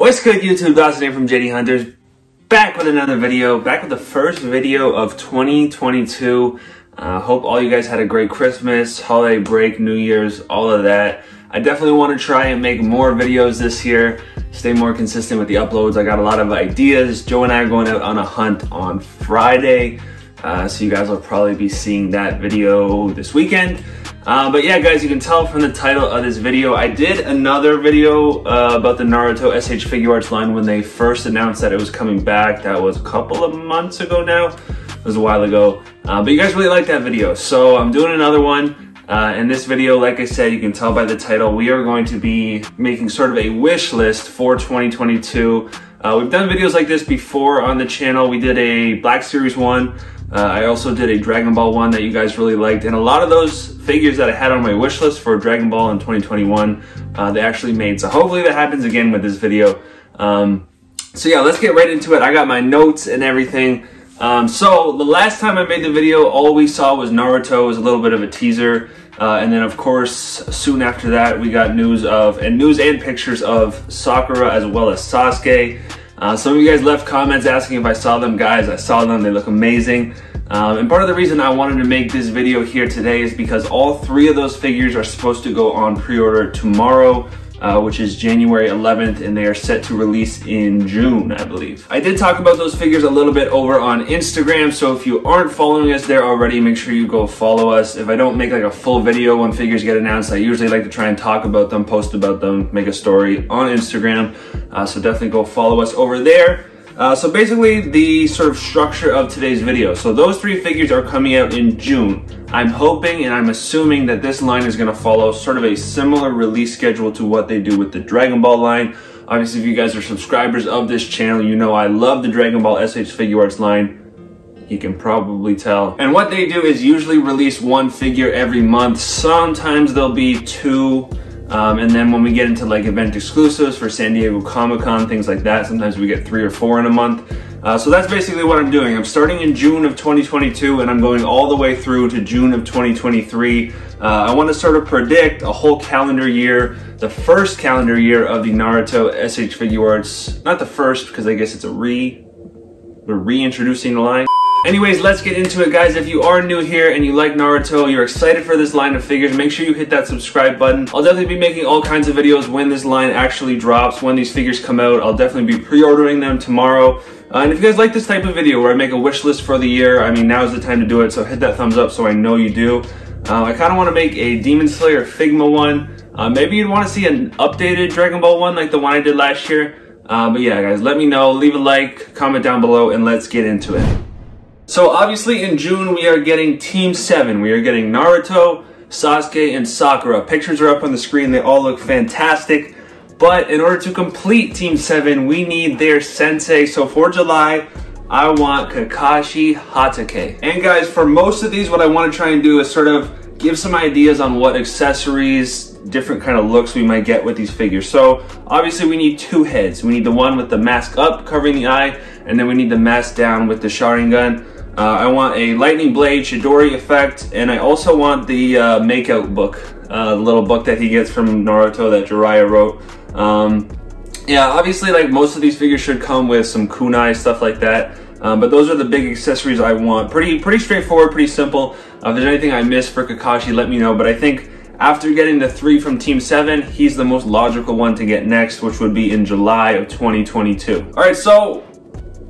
What's good, YouTube? Dawson here from JD Hunters, back with another video, back with the first video of 2022. Hope all you guys had a great Christmas, holiday break, New Year's, all of that. I definitely want to try and make more videos this year, stay more consistent with the uploads. I got a lot of ideas. Joe and I are going out on a hunt on Friday, so you guys will probably be seeing that video this weekend. But yeah, guys, you can tell from the title of this video, I did another video about the Naruto S.H.Figuarts line when they first announced that it was coming back. That was a couple of months ago now. It was a while ago. But you guys really liked that video, so I'm doing another one. In this video, like I said, you can tell by the title, we are going to be making sort of a wish list for 2022. We've done videos like this before on the channel. We did a Black Series one. I also did a Dragon Ball one that you guys really liked, and a lot of those figures that I had on my wish list for Dragon Ball in 2021, they actually made. So hopefully that happens again with this video. So yeah, let's get right into it. I got my notes and everything. So the last time I made the video, all we saw was Naruto. It was a little bit of a teaser. And then of course, soon after that, we got news and pictures of Sakura as well as Sasuke. Some of you guys left comments asking if I saw them. Guys, I saw them. They look amazing. And part of the reason I wanted to make this video here today is because all three of those figures are supposed to go on pre-order tomorrow, which is January 11th, and they are set to release in June, I believe. I did talk about those figures a little bit over on Instagram, so if you aren't following us there already, make sure you go follow us. If I don't make like a full video when figures get announced, I usually like to try and talk about them, post about them, make a story on Instagram, so definitely go follow us over there. So basically, the sort of structure of today's video. So those three figures are coming out in June. I'm hoping and I'm assuming that this line is going to follow sort of a similar release schedule to what they do with the Dragon Ball line. Obviously, if you guys are subscribers of this channel, you know I love the Dragon Ball S.H.Figuarts line. You can probably tell. And what they do is usually release one figure every month. Sometimes there'll be two. And then when we get into like event exclusives for San Diego Comic-Con, things like that, sometimes we get 3 or 4 in a month. So that's basically what I'm doing. I'm starting in June of 2022 and I'm going all the way through to June of 2023. I want to sort of predict a whole calendar year, the first calendar year of the Naruto S.H.Figuarts. Not the first, because I guess it's we're reintroducing the line. Anyways, let's get into it, guys. If you are new here and you like Naruto, you're excited for this line of figures, make sure you hit that subscribe button. I'll definitely be making all kinds of videos when this line actually drops, when these figures come out. I'll definitely be pre-ordering them tomorrow. And if you guys like this type of video where I make a wish list for the year, I mean, now's the time to do it, so hit that thumbs up so I know you do. I kind of want to make a Demon Slayer Figma one. Maybe you'd want to see an updated Dragon Ball one like the one I did last year. But yeah, guys, let me know. Leave a like, comment down below, and let's get into it. So obviously in June, we are getting Team 7. We are getting Naruto, Sasuke, and Sakura. Pictures are up on the screen. They all look fantastic. But in order to complete Team 7, we need their sensei. So for July, I want Kakashi Hatake. And guys, for most of these, what I want to try and do is sort of give some ideas on what accessories, different kind of looks we might get with these figures. So obviously we need 2 heads. We need the one with the mask up covering the eye, and then we need the mask down with the Sharingan. I want a lightning blade Chidori effect, and I also want the makeout book, the little book that he gets from Naruto that Jiraiya wrote. Yeah, obviously like most of these figures should come with some kunai, stuff like that. But those are the big accessories I want. Pretty straightforward, pretty simple. If there's anything I missed for Kakashi, let me know. But I think after getting the 3 from Team 7, he's the most logical one to get next, which would be in July of 2022. All right, so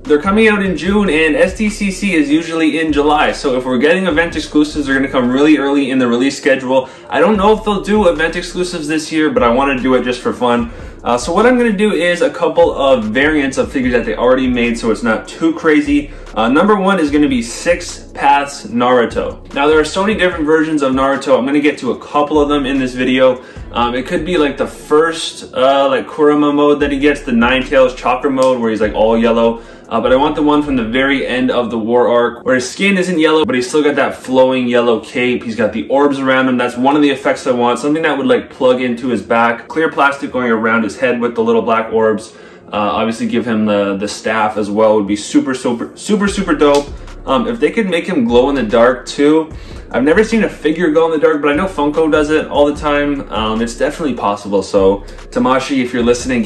they're coming out in June, and SDCC is usually in July. So if we're getting event exclusives, they're gonna come really early in the release schedule. I don't know if they'll do event exclusives this year, but I wanna do it just for fun. So what I'm gonna do is a couple of variants of figures that they already made, so it's not too crazy. Number 1 is gonna be 6 Paths Naruto. Now there are so many different versions of Naruto. I'm gonna get to a couple of them in this video. It could be like the first like Kurama mode that he gets, the Nine Tails Chakra mode where he's like all yellow. But I want the one from the very end of the war arc where his skin isn't yellow, but he's still got that flowing yellow cape. He's got the orbs around him. That's one of the effects I want. Something that would like plug into his back. Clear plastic going around his head with the little black orbs. Obviously give him the staff as well. Would be super dope. If they could make him glow in the dark too. I've never seen a figure glow in the dark, but I know Funko does it all the time. It's definitely possible. So Tamashi, if you're listening,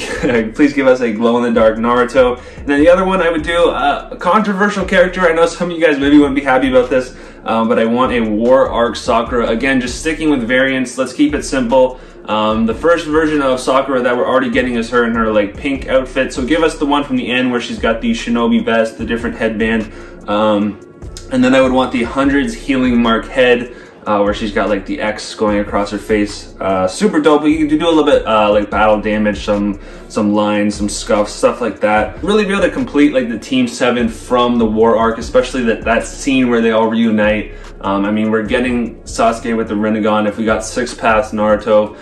please give us a glow in the dark Naruto. And then the other one I would do, a controversial character. I know some of you guys maybe wouldn't be happy about this, but I want a War Arc Sakura. Again, just sticking with variants. Let's keep it simple. The first version of Sakura that we're already getting is her in her like pink outfit. So give us the one from the end where she's got the shinobi vest, the different headband. And then I would want the Hundreds Healing Mark head, where she's got like the X going across her face. Super dope, but you can do a little bit like battle damage, some lines, some scuffs, stuff like that. Really be able to complete like the Team 7 from the War Arc, especially that scene where they all reunite. I mean, we're getting Sasuke with the Rinnegan. If we got 6 paths Naruto,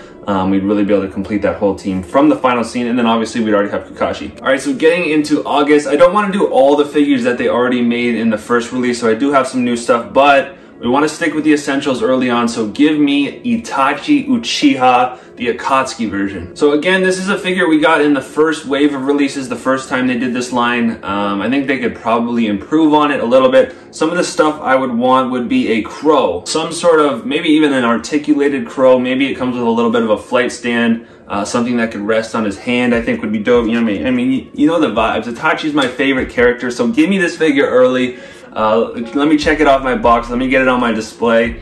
we'd really be able to complete that whole team from the final scene, and then obviously we'd already have Kakashi. All right, so getting into August, I don't want to do all the figures that they already made in the first release, so I do have some new stuff, but we want to stick with the essentials early on, so give me Itachi Uchiha, the Akatsuki version. So again, this is a figure we got in the first wave of releases, the first time they did this line. I think they could probably improve on it a little bit. Some of the stuff I would want would be a crow, some sort of, maybe even an articulated crow. Maybe it comes with a little bit of a flight stand, something that could rest on his hand, I think would be dope. You know what I mean? I mean, you know the vibes. Itachi's my favorite character, so give me this figure early. Let me check it off my box. Let me get it on my display.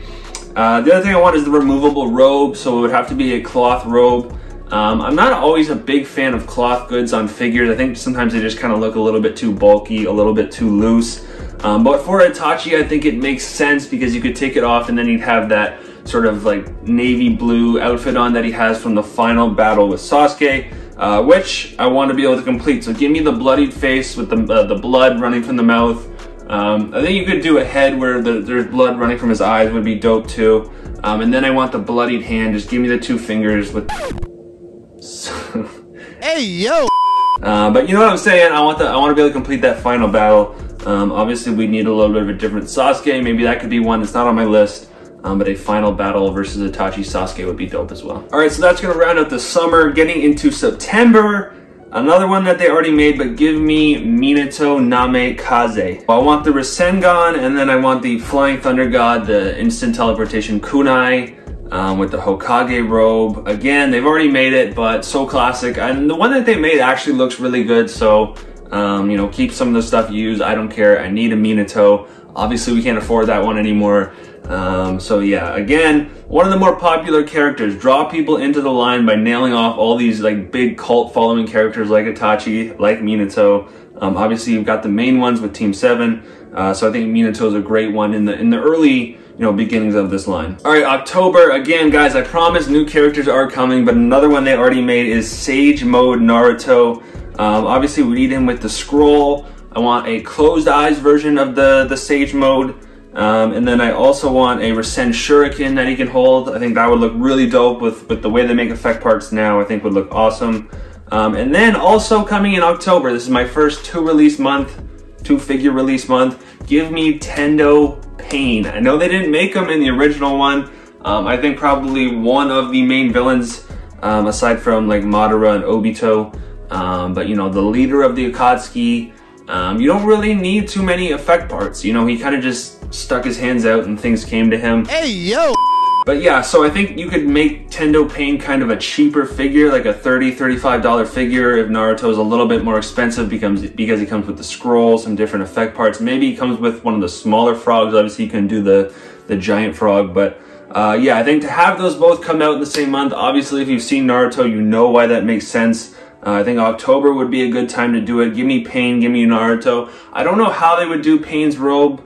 The other thing I want is the removable robe, so it would have to be a cloth robe. I'm not always a big fan of cloth goods on figures. I think sometimes they just kind of look a little bit too bulky, a little bit too loose. But for Itachi, I think it makes sense because you could take it off and then you'd have that sort of like navy blue outfit on that he has from the final battle with Sasuke, which I want to be able to complete. So give me the bloodied face with the blood running from the mouth. I think you could do a head where there's blood running from his eyes, would be dope too. And then I want the bloodied hand. Just give me the 2 fingers with. Hey yo! But you know what I'm saying? I want to be able to complete that final battle. Obviously, we need a little bit of a different Sasuke. Maybe that could be one that's not on my list. But a final battle versus Itachi Sasuke would be dope as well. All right, so that's gonna round out the summer. Getting into September. Another one that they already made, but give me Minato Name Kaze. I want the Rasengan, and then I want the Flying Thunder God, the instant teleportation kunai, with the Hokage robe. Again, they've already made it, but so classic. And the one that they made actually looks really good, so you know, keep some of the stuff you use. I don't care. I need a Minato. Obviously, we can't afford that one anymore. So yeah, again, one of the more popular characters. Draw people into the line by nailing off all these like big cult following characters like Itachi, like Minato. Obviously you've got the main ones with Team 7. So I think Minato is a great one in the early, you know, beginnings of this line. All right, October, again, guys, I promise new characters are coming, but another one they already made is Sage Mode Naruto. Obviously we need him with the scroll. I want a closed eyes version of the Sage Mode. And then I also want a Rasen Shuriken that he can hold. I think that would look really dope with the way they make effect parts now. I think would look awesome. And then also coming in October, this is my first 2 figure release month. Give me Tendo Pain. I know they didn't make them in the original one. I think probably one of the main villains, aside from like Madara and Obito. But you know, the leader of the Akatsuki. You don't really need too many effect parts. You know, he kind of just stuck his hands out and things came to him. Hey, yo! But yeah, so I think you could make Tendo Pain kind of a cheaper figure, like a $30, $35 figure if Naruto is a little bit more expensive because he comes with the scroll, some different effect parts. Maybe he comes with one of the smaller frogs. Obviously, you can do the giant frog. But yeah, I think to have those both come out in the same month, obviously, if you've seen Naruto, you know why that makes sense. I think October would be a good time to do it. Give me Pain, give me Naruto. I don't know how they would do Pain's robe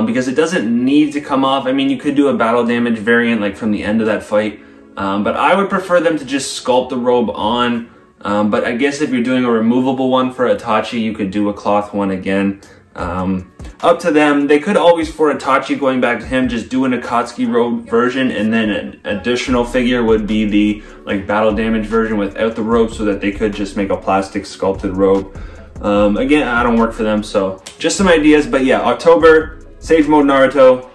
because it doesn't need to come off. I mean, you could do a battle damage variant like from the end of that fight. But I would prefer them to just sculpt the robe on. But I guess if you're doing a removable one for Itachi, you could do a cloth one again. Up to them. They could always, for Itachi, going back to him, just do an Akatsuki robe version, and then an additional figure would be the like battle damage version without the robe, so that they could just make a plastic sculpted robe. Again, I don't work for them, so just some ideas. But yeah, October, Sage Mode Naruto,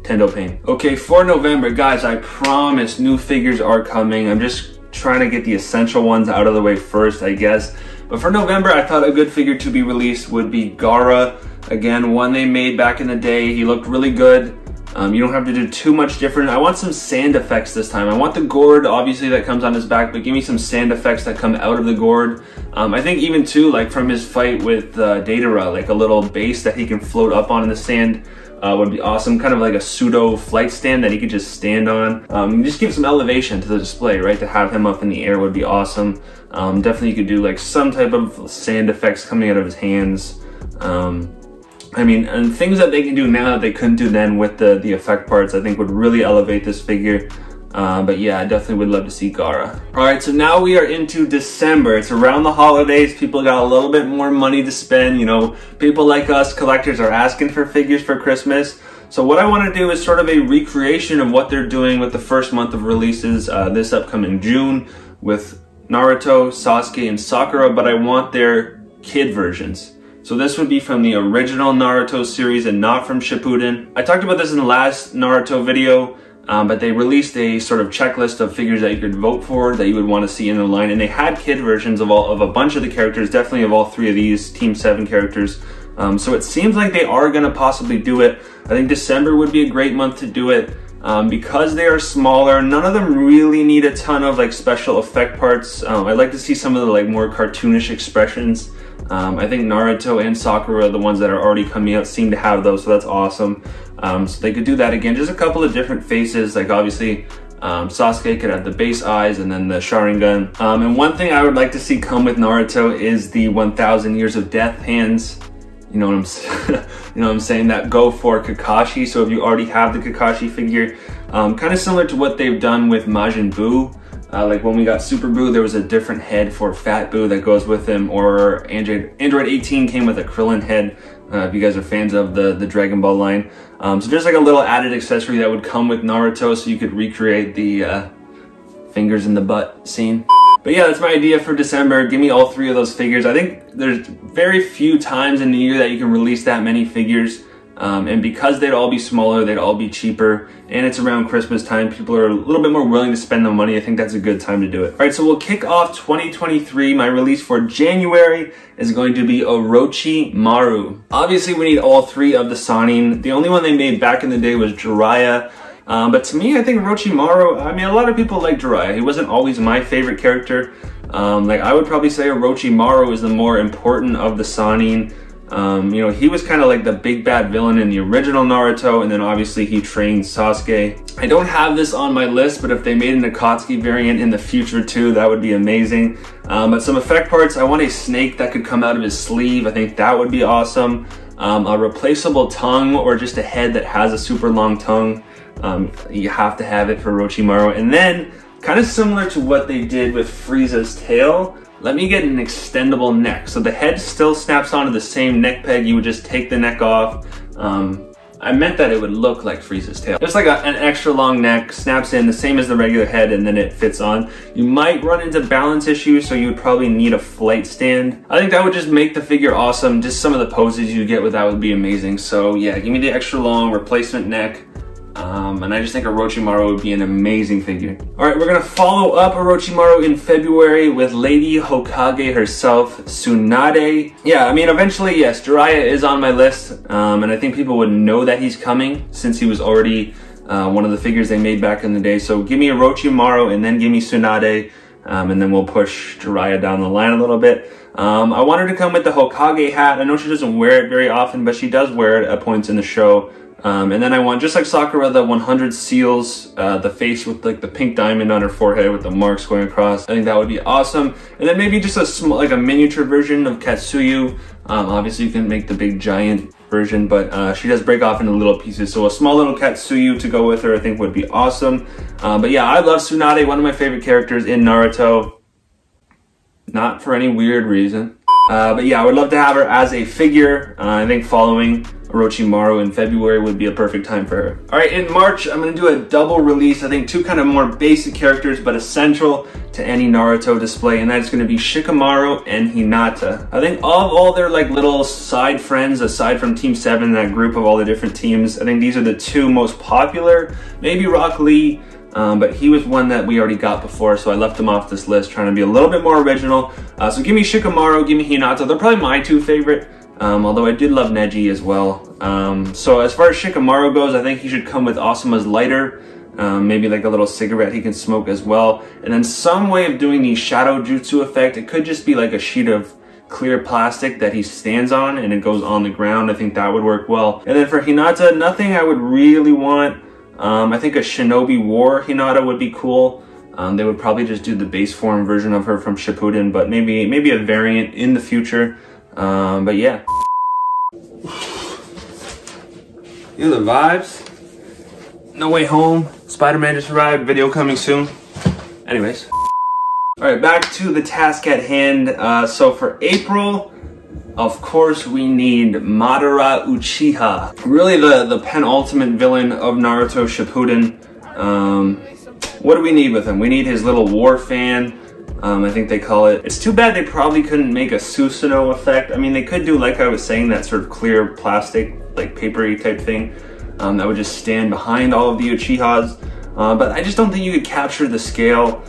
Tendo Pain. Okay, for November, guys, I promise new figures are coming. I'm just trying to get the essential ones out of the way first, I guess. But for November, I thought a good figure to be released would be Gaara. Again, one they made back in the day. He looked really good. You don't have to do too much different. I want some sand effects this time. I want the gourd, obviously, that comes on his back, but give me some sand effects that come out of the gourd. I think even too, like from his fight with Datara, like a little base that he can float up on in the sand would be awesome. Kind of like a pseudo flight stand that he could just stand on. Just give some elevation to the display, right? To have him up in the air would be awesome. Definitely you could do like some type of sand effects coming out of his hands. I mean, and things that they can do now that they couldn't do then with the effect parts, I think would really elevate this figure. But yeah, I definitely would love to see Gaara. All right, so now we are into December. It's around the holidays. People got a little bit more money to spend. You know, people like us, collectors, are asking for figures for Christmas. So what I want to do is sort of a recreation of what they're doing with the first month of releases this upcoming June with Naruto, Sasuke, and Sakura, but I want their kid versions. So this would be from the original Naruto series and not from Shippuden. I talked about this in the last Naruto video, but they released a sort of checklist of figures that you could vote for that you would want to see in the line, and they had kid versions of a bunch of the characters, definitely of all three of these Team 7 characters. So it seems like they are going to possibly do it. I think December would be a great month to do it. Because they are smaller, none of them really need a ton of like special effect parts. I'd like to see some of the like more cartoonish expressions. I think Naruto and Sakura, the ones that are already coming out, seem to have those, so that's awesome. So they could do that again, just a couple of different faces, like obviously Sasuke could have the base eyes and then the Sharingan. And one thing I would like to see come with Naruto is the 1000 Years of Death hands. You know what I'm saying? You know what I'm saying? That go for Kakashi. So if you already have the Kakashi figure, kind of similar to what they've done with Majin Buu. Like when we got Super Buu, there was a different head for Fat Buu that goes with him, or Android 18 came with a Krillin head, if you guys are fans of the Dragon Ball line. So there's like a little added accessory that would come with Naruto so you could recreate the fingers in the butt scene. But yeah, that's my idea for December. Give me all three of those figures. I think there's very few times in the year that you can release that many figures. And because they'd all be smaller, they'd all be cheaper, and it's around Christmas time, people are a little bit more willing to spend the money. I think that's a good time to do it. All right, so we'll kick off 2023. My release for January is going to be Orochimaru. Obviously, we need all three of the Sannin. The only one they made back in the day was Jiraiya. But to me, I think Orochimaru, I mean, a lot of people like Jiraiya. He wasn't always my favorite character. Like I would probably say Orochimaru is the more important of the Sannin. You know, he was kind of like the big bad villain in the original Naruto, and then obviously he trained Sasuke. I don't have this on my list, but if they made an Akatsuki variant in the future too, that would be amazing. But some effect parts, I want a snake that could come out of his sleeve. I think that would be awesome. A replaceable tongue, or just a head that has a super long tongue. You have to have it for Orochimaru. And then, kind of similar to what they did with Frieza's tail, let me get an extendable neck. So the head still snaps onto the same neck peg. You would just take the neck off. I meant that it would look like Frieza's tail. Just like an extra long neck, snaps in, the same as the regular head, and then it fits on. You might run into balance issues, so you would probably need a flight stand. I think that would just make the figure awesome. Just some of the poses you get with that would be amazing. So yeah, give me the extra long replacement neck. And I just think Orochimaru would be an amazing figure. All right, we're gonna follow up Orochimaru in February with Lady Hokage herself, Tsunade. Yeah, I mean, eventually, yes, Jiraiya is on my list, and I think people would know that he's coming since he was already one of the figures they made back in the day. So give me Orochimaru and then give me Tsunade, and then we'll push Jiraiya down the line a little bit. I want her to come with the Hokage hat. I know she doesn't wear it very often, but she does wear it at points in the show. And then I want, just like Sakura, the 100 seals, the face with like the pink diamond on her forehead with the marks going across. I think that would be awesome. And then maybe just a small, like a miniature version of Katsuyu. Obviously you can make the big giant version, but she does break off into little pieces. So a small little Katsuyu to go with her I think would be awesome. But yeah, I love Tsunade, one of my favorite characters in Naruto. Not for any weird reason. But yeah, I would love to have her as a figure. I think following Orochimaru in February would be a perfect time for her. All right, in March, I'm gonna do a double release. I think two kind of more basic characters, but essential to any Naruto display, and that's gonna be Shikamaru and Hinata. I think of all their like little side friends, aside from Team 7, that group of all the different teams, I think these are the two most popular. Maybe Rock Lee, but he was one that we already got before, so I left him off this list, trying to be a little bit more original. So give me Shikamaru, give me Hinata. They're probably my two favorite. although I did love Neji as well. So as far as Shikamaru goes, I think he should come with Asuma's lighter, maybe like a little cigarette he can smoke as well, and then some way of doing the shadow jutsu effect. It could just be like a sheet of clear plastic that he stands on and it goes on the ground. I think that would work well. And then for Hinata, nothing I would really want. I think a Shinobi War Hinata would be cool. They would probably just do the base form version of her from Shippuden, but maybe a variant in the future. But yeah. You know the vibes? No Way Home, Spider-Man just arrived, video coming soon. Anyways. Alright, back to the task at hand. So for April, of course we need Madara Uchiha. Really the penultimate villain of Naruto Shippuden. What do we need with him? We need his little war fan. I think they call it. It's too bad they probably couldn't make a Susanoo effect. I mean, they could do, like I was saying, that sort of clear plastic, like papery type thing that would just stand behind all of the Uchihas. But I just don't think you could capture the scale,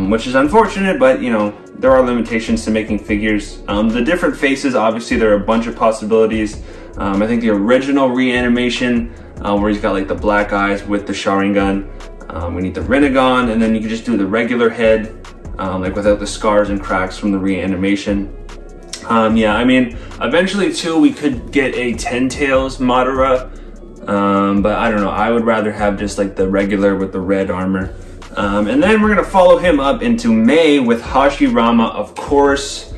which is unfortunate, but you know, there are limitations to making figures. The different faces, obviously there are a bunch of possibilities. I think the original reanimation, where he's got like the black eyes with the Sharingan, we need the Rinnegan, and then you can just do the regular head, like without the scars and cracks from the reanimation. Yeah, I mean, eventually too, we could get a 10 Tails Madara, but I don't know, I would rather have just like the regular with the red armor. And then we're gonna follow him up into May with Hashirama, of course.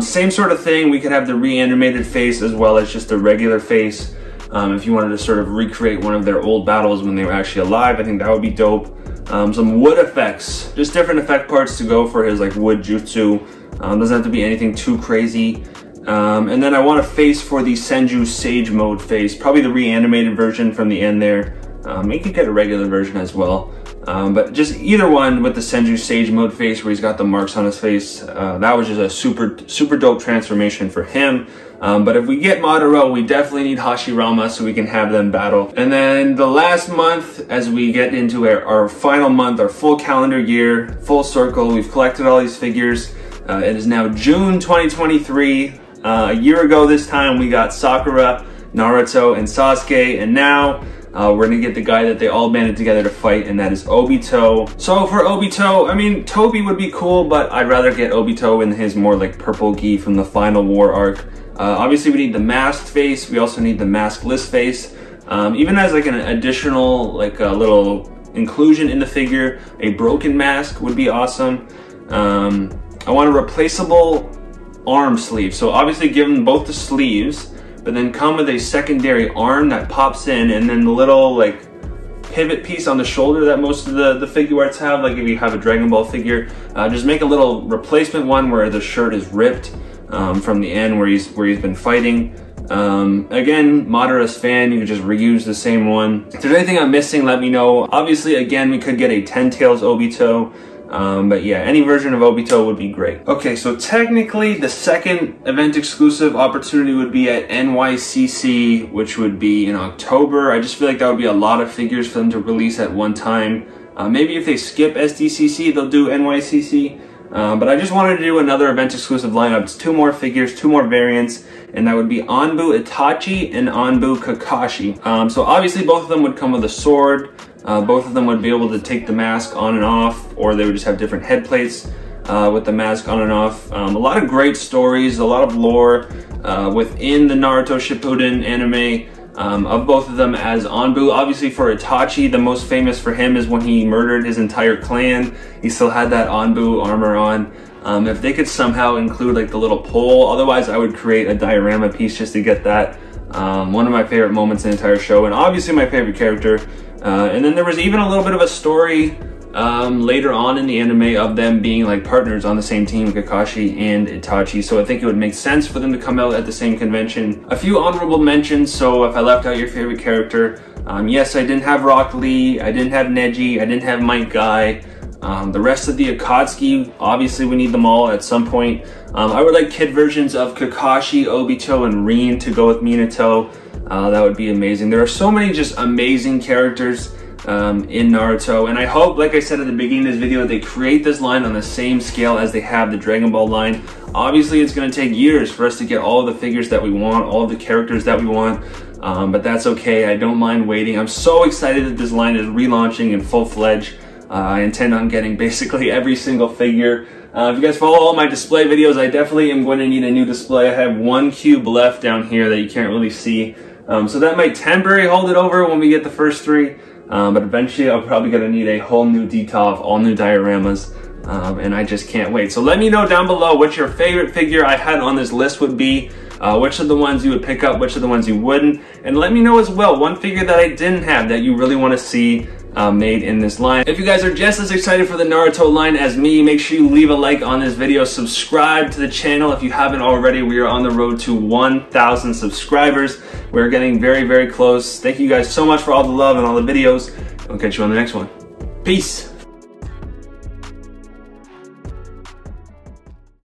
Same sort of thing, we could have the reanimated face as well as just a regular face. If you wanted to sort of recreate one of their old battles when they were actually alive, I think that would be dope. Some wood effects, just different effect parts to go for his like wood jutsu. Doesn't have to be anything too crazy. And then I want a face for the Senju Sage Mode face, probably the reanimated version from the end there. You could get a regular version as well. But just either one with the Senju Sage Mode face where he's got the marks on his face. That was just a super dope transformation for him. But if we get Madara, we definitely need Hashirama so we can have them battle. And then the last month, as we get into our final month, our full calendar year, full circle, we've collected all these figures. It is now June 2023. A year ago this time, we got Sakura, Naruto, and Sasuke, and now we're gonna get the guy that they all banded together to fight, and that is Obito. So for Obito, I mean, Tobi would be cool, but I'd rather get Obito in his more like purple gi from the final war arc. Obviously we need the masked face, we also need the maskless face. Even as like an additional, like a little inclusion in the figure, a broken mask would be awesome. I want a replaceable arm sleeve. So obviously give them both the sleeves, but then come with a secondary arm that pops in, and then the little like pivot piece on the shoulder that most of the Figuarts have, like if you have a Dragon Ball figure, just make a little replacement one where the shirt is ripped from the end where he's been fighting. Again, Madara's fan, you can just reuse the same one. If there's anything I'm missing, let me know. Obviously, again, we could get a 10 Tails Obito. But yeah, any version of Obito would be great. Okay, so technically the second event exclusive opportunity would be at NYCC, which would be in October. I just feel like that would be a lot of figures for them to release at one time. Maybe if they skip SDCC, they'll do NYCC. But I just wanted to do another event exclusive lineup. It's 2 more figures, 2 more variants, and that would be Anbu Itachi and Anbu Kakashi. So obviously both of them would come with a sword. Both of them would be able to take the mask on and off, or they would just have different head plates with the mask on and off. A lot of great stories, a lot of lore within the Naruto Shippuden anime of both of them as Anbu. Obviously for Itachi, the most famous for him is when he murdered his entire clan. He still had that Anbu armor on. If they could somehow include like the little pole, otherwise I would create a diorama piece just to get that. One of my favorite moments in the entire show, and obviously my favorite character. And then there was even a little bit of a story later on in the anime of them being like partners on the same team, Kakashi and Itachi, so I think it would make sense for them to come out at the same convention. A few honorable mentions, so if I left out your favorite character, yes, I didn't have Rock Lee, I didn't have Neji, I didn't have Might Guy. The rest of the Akatsuki, obviously we need them all at some point. I would like kid versions of Kakashi, Obito, and Rin to go with Minato. That would be amazing. There are so many just amazing characters in Naruto. And I hope, like I said at the beginning of this video, they create this line on the same scale as they have the Dragon Ball line. Obviously, it's going to take years for us to get all the figures that we want, all the characters that we want, but that's okay. I don't mind waiting. I'm so excited that this line is relaunching in full-fledged. I intend on getting basically every single figure. If you guys follow all my display videos, I definitely am going to need a new display. I have one cube left down here that you can't really see. So that might temporarily hold it over when we get the first three. But eventually I'm probably going to need a whole new decal of all new dioramas. And I just can't wait. So let me know down below what your favorite figure I had on this list would be. Which of the ones you would pick up, which of the ones you wouldn't. And let me know as well one figure that I didn't have that you really want to see made in this line. If you guys are just as excited for the Naruto line as me, make sure you leave a like on this video. Subscribe to the channel if you haven't already. We are on the road to 1,000 subscribers. We're getting very, very close. Thank you guys so much for all the love and all the videos. I'll catch you on the next one. Peace.